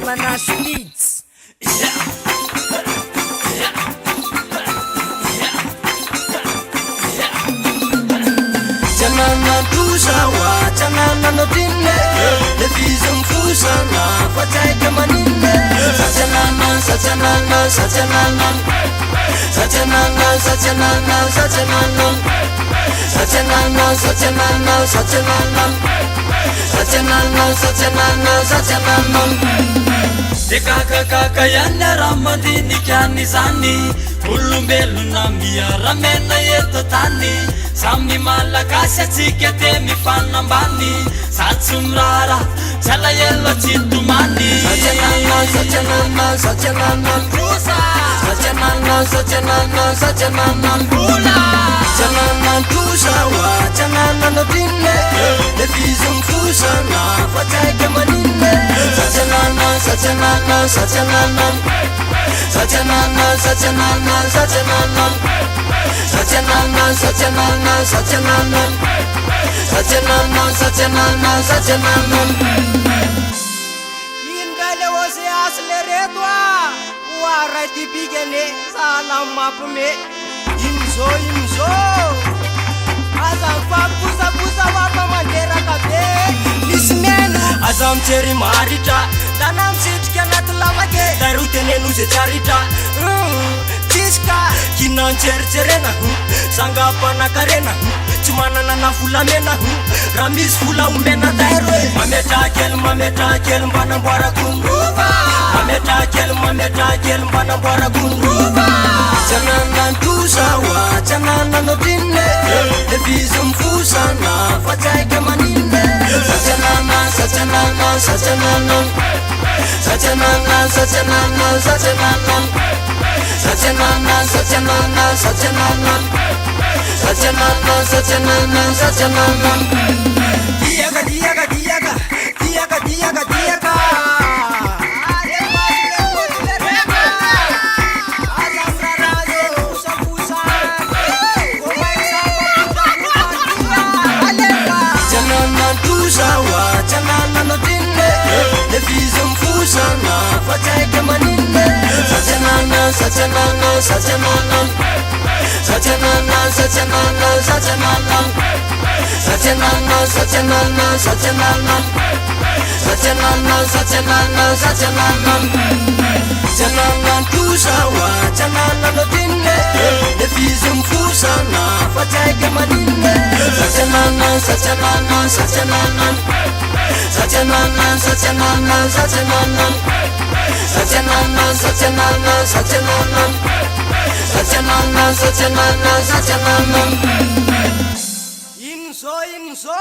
manasy Beats. Janana tusawa, janana no dinne, le visum fusana, fatai manine. Sajanana, sajanana, sajanana, sajanana, sajanana, sajanana, sajanana, sajanana, sajanana, sajanana, sajanana, sajanana. Dekaka yana ramandini kyani zani, olombelona miaramena eto tany. Samy malagasy atsika te mifanambany, sady mirara tsy alahelo tsy tomany. Sajanana, sajanana, sajanana, sajanana, sajanana, sajanana, janana tosawa, janana no dinne, le visum fusana, fatai manine. Sajanana, sajanana, sajanana, sajanana, sajanana, sajanana, sajanana, sajanana, sajanana, sajanana, sajanana, sajanana. Indale ose asleretwa, wara tipigene salam mapume. Imzo, azam fapusa wapa mandera kabe. Ismenu azam cheri marita, danam sitka natlamake. daru tenenu se charita. Chiska Kinan chercherena, sangapana karena, chumanana na fulamena, ramis fula umbena dairo. Mameta kel mbana bwara kunruba. Mameta kel mbana bwara kunruba. Janana tusawa, janana no dinne, le visum fusana, fatai manine. Sajanana, sajanana, sajanana, sajanana, sajanana, sajanana, sajanana, sajanana, sajanana, sajanana, sajanana, sajanana. diaga. Janana tusawa, janana no dinne, le visum fusana, fatai manine. Sajanana, sajanana, sajanana, sajanana, sajanana, sajanana, sajanana, sajanana, sajanana, sajanana, sajanana, sajanana. Janana tusawa, janana no dinne, le visum fusana, fatai manine. Sajanana, sajanana, sajanana, sajanana, sajanana, sajanana, sajanana, sajanana, sajanana, sajanana, sajanana, sajanana. Inso